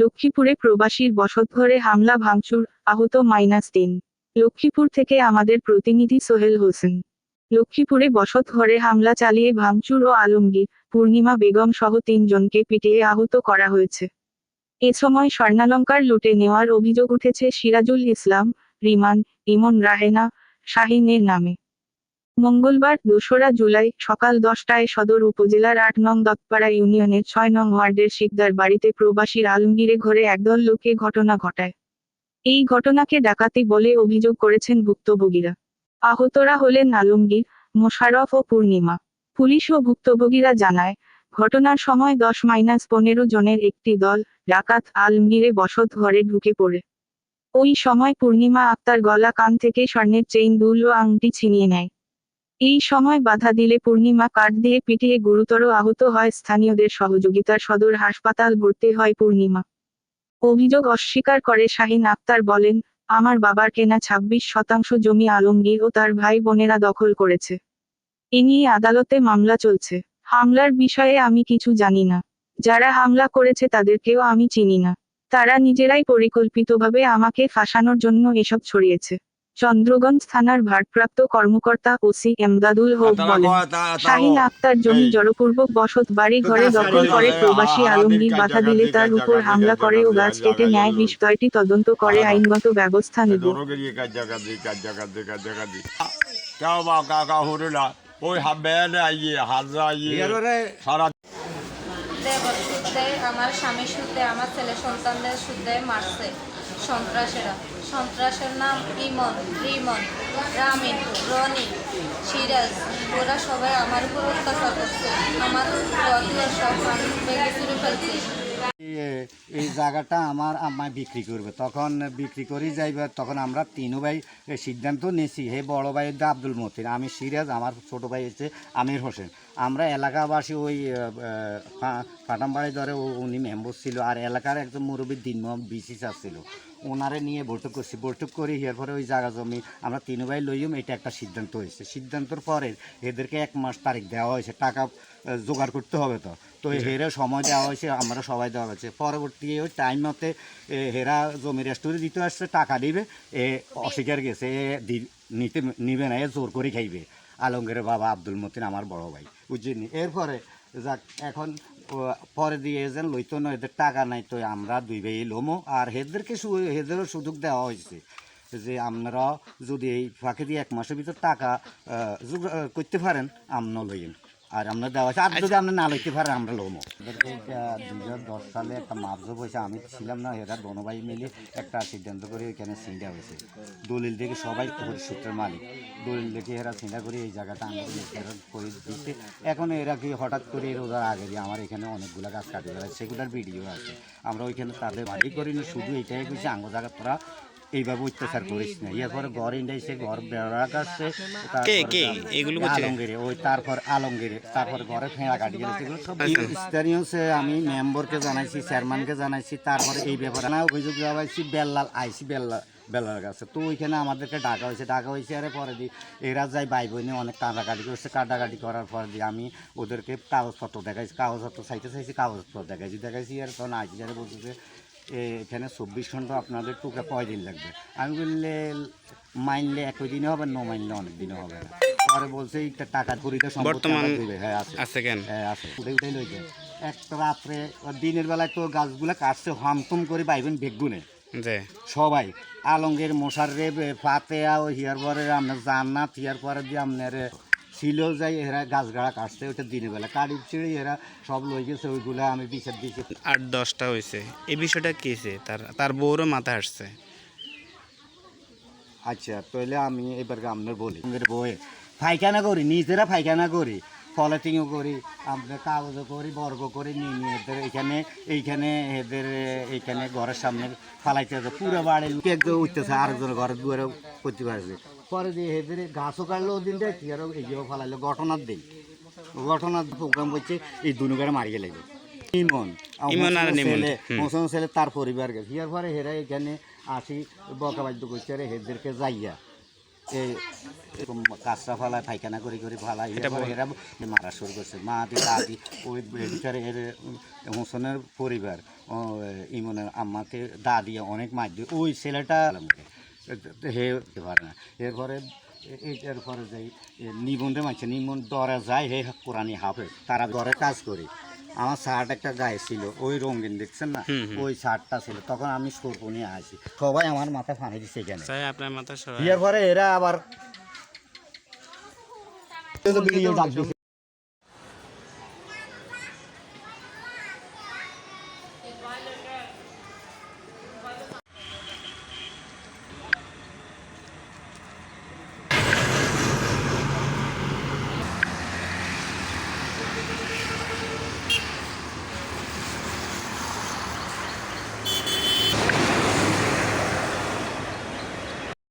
লক্ষ্মীপুরে প্রবাসীর বসতঘরে হামলা ভাঙচুর, আহত -3। লক্ষ্মীপুর থেকে আমাদের প্রতিনিধি সোহেল হোসেন। লক্ষ্মীপুরে বসতঘরে হামলা চালিয়ে ভাঙচুর ও আলমগীর, পূর্ণিমা বেগম সহ 3 জনকে পিটিয়ে আহত করা হয়েছে। এ সময় স্বর্ণালংকার লুটে নেওয়ার অভিযোগ উঠেছে সিরাজুল ইসলাম, রিমান, ইমন রাহেনা, শাহিনের নামে। মঙ্গলবার ২রা জুলাই সকাল 10টায় সদর উপজেলার ৮ নং দত্তপাড়া ইউনিয়নের ৬ নং ওয়ার্ডের শিকদার বাড়িতে প্রবাসীর আলমগীরে ঘরে একদল লোকে ঘটনা ঘটায়। এই ঘটনাকে ডাকাতি বলে অভিযোগ করেছেন ভুক্তভোগীরা। আহতরা হলেন আলমগীর, মোশাররফ ও পূর্ণিমা। পুলিশ ও ভুক্তভোগীরা জানায়, ঘটনার সময় 10-15 জনের একটি দল ডাকাত আলমগীরে বসত ঘরে ঢুকে পড়ে। ওই সময় পূর্ণিমা আক্তার গলা কান থেকে স্বর্ণের চেইন দুল ও আংটি ছিনিয়ে নেয়। এই সময় বাধা দিলে পূর্ণিমা কাঠ দিয়ে পিটিয়ে গুরুতর আহত হয়। স্থানীয়দের সহযোগিতার সদর হাসপাতাল ভর্তি হয় পূর্ণিমা। অভিযোগ অস্বীকার করে শাহিন আক্তার বলেন, আমার বাবার কেনা 26% জমি আলমগীর ও তার ভাই বোনেরা দখল করেছে। এ নিয়ে আদালতে মামলা চলছে। হামলার বিষয়ে আমি কিছু জানি না। যারা হামলা করেছে তাদেরকেও আমি চিনি না। তারা নিজেরাই পরিকল্পিতভাবে আমাকে ফাঁসানোর জন্য এসব ছড়িয়েছে। চন্দ্রগঞ্জ থানার ভারপ্রাপ্ত কর্মকর্তা ওসি এমদাদুল হক বলেন, শাহিন আক্তার জমি জোরপূর্বক বসত বাড়ি ঘরে দখল করে প্রবাসী আলমগীর বাধা দিলে তার উপর হামলা করে ও গাছ কেটে নেয়। বিষয়টি তদন্ত করে আইনগত ব্যবস্থা নেব। আমার স্বামীর সূত্রে আমার ছেলে সন্তানদের সূত্রে মারছে সন্ত্রাসেরা। সন্ত্রাসের নাম ইমন, রিমন, রামিন, রনি, সিরাজ। ওরা সবাই আমার উপর অত্যাচার করছে। আমার সব মানুষ ভেঙে চুরে ফেলছে। এই জায়গাটা আমার আম্মায় বিক্রি করবে, তখন বিক্রি করেই যাইবে। তখন আমরা 3 ভাই সিদ্ধান্ত নিয়েছি। হে বড় ভাই হচ্ছে আব্দুল মতিন, আমি সিরাজ, আমার ছোট ভাই হচ্ছে আমির হোসেন। আমরা এলাকাবাসী ওই ফাটামবাড়ি ধরে উনি মেম্বার ছিল, আর এলাকার একজন মুরব্বী দিন বিসি ছিল, ওনারে নিয়ে বৈঠক করছি। বৈঠক করে এরপরে ওই জায়গা জমি আমরা 3 ভাই লইম, এটা একটা সিদ্ধান্ত হয়েছে। সিদ্ধান্তর পরে এদেরকে 1 মাস তারিখ দেওয়া হয়েছে, টাকা জোগাড় করতে হবে। তো হেরা সময় দেওয়া হয়েছে, আমরা সবাই দেওয়া হয়েছে। পরবর্তী ওই টাইম মতে হেরা জমি রেস্টোরে দিতে আসছে, টাকা দিবে, অস্বীকার গেছে, নিবে না, জোর করে খাইবে। আলমগীরের বাবা আব্দুল মতিন আমার বড় ভাই, বুঝছেন। এরপরে যাক এখন পরে দিয়ে যেন লইতো না, এদের টাকা নাই, তো আমরা 2 ভাই লোমো। আর হেদেরও সুযোগ দেওয়া হয়েছে যে আপনারা যদি এই ফাঁকে দিয়ে 1 মাসের ভিতর টাকা করতে পারেন আমরাও লইন, আর আমরা দেওয়া আছে। আর যদি আপনি না লইতে পারেন আমরা লোমো। 2010 সালে একটা মাপজো পয়সা আমি ছিলাম না, এরা দোনো ভাই মিলে একটা সিদ্ধান্ত করে এখানে সিন্ডা হয়েছে। দলিল দেখে সবাই সূত্রের মালিক, দলিল দেখে এরা চিন্তা করে এই জায়গাটা আমাদের করে দিচ্ছে। এখন এরা কি হঠাৎ করে রোজার আগে দিয়ে আমার এখানে অনেকগুলো গাছ কাটে বেড়ায়, সেগুলোর ভিডিও আছে। আমরা ওইখানে তাদের মাটি করিনি, শুধু এইটাই কইছি আঙ্গ জায়গা তোরা এইভাবে অত্যাচার করিস না। এরপরে ঘর ইন্ডাইছে, ঘর বেড়া কাটছে, আলমগীরে ওই তারপর আলমগীরে, তারপর ঘরে ফেঁড়া কাটি গেছে। এগুলো সব স্থানীয় আমি মেম্বারকে জানাইছি, চেয়ারম্যানকে জানাইছি। তারপরে এই ব্যাপারে না অভিযোগ জানাইছি বেল্লাল আইসি বেল্লার কাছে। তো ওইখানে আমাদেরকে ডাকা হয়েছে। আরে পরে দিই এরা যাই ভাই বোনে অনেক কাটাকাটি করছে। কাটাকাটি করার পরে দিয়ে আমি ওদেরকে কাগজপত্র দেখাইছি, কাগজপত্র চাইছি, কাগজপত্র দেখাইছি। আর তখন আইসি যারা বলছে যে এখানে 24 ঘন্টা আপনাদের টুকে কয়দিন লাগবে। আমি বললে মাইনলে 1 দিনে হবে, ন মাইনলে অনেক দিনে হবে না। পরে বলছে এইটা টাকা করিতে সম্পূর্ণ। হ্যাঁ আছে কেন? হ্যাঁ আছে, উঠে লইছে। একটা রাত্রে দিনের বেলায় তো গাছগুলো কাটছে হামতুম করে বাইবেন বেগুনে সবাই। আলমগীর, মোশাররফ, ফাতেয়া ও হিয়ার পরে আপনার জান্নাত, হিয়ার পরে দিয়ে আপনার ছিল যাই। এরা গাছ গাড়া কাটছে, ওইটা দিনের বেলা কাটি ছিঁড়ে এরা সব লই গেছে। ওইগুলো আমি বিচার দিয়েছি। 8-10টা হয়েছে। এই বিষয়টা কি হয়েছে? তার বউরও মাথা আসছে। আচ্ছা তাহলে আমি এবার আপনার বলি, বইয়ে ফাইখানা করি, নিজেরা ফাইখানা করি, পলিথিনও করি, আমরা কাগজও করি, বর্গ করি, নিয়ে এদের এইখানে এদের এইখানে ঘরের সামনে ফালাইতে আছে। পুরো বাড়ি একদম উঠতেছে, আরেকজন ঘরের দুয়ারে করতে পারছে। পরে দিয়ে এদের গাছও কাটলো ওদিন দেয়, আরও এগিয়েও ফালাইলো। ঘটনার প্রোগ্রাম করছে এই দুনুগারে মারি গেলে ইমন ছেলে তার পরিবার গেছে। ইয়ার পরে হেরা এখানে আসি বকাবাদ্য করছে, আরে হেদেরকে যাইয়া এই এরকম কাঁচরা ফালায় পায়খানা করে ফালায় এটা এরা মারা শুরু করছে মা দি দাদি ওই ভিতরে এর হোসেনের পরিবার ইমনের আম্মাকে দাদি অনেক মার দিয়ে ওই ছেলেটা হে পারে না এরপরে এরপরে যাই নিবন্ধে মারছে নিবন্ধ ডরে যায় হে কোরআনি হাফে তারা ঘরে কাজ করি আমার শার্ট একটা গায়ে ছিল ওই রঙিন দেখছেন না ওই শার্টটা ছিল তখন আমি সর্প নিয়ে আসি সবাই আমার মাথায় ফানি দিচ্ছে এখানে আপনার মাথা বিয়ের পরে এরা আবার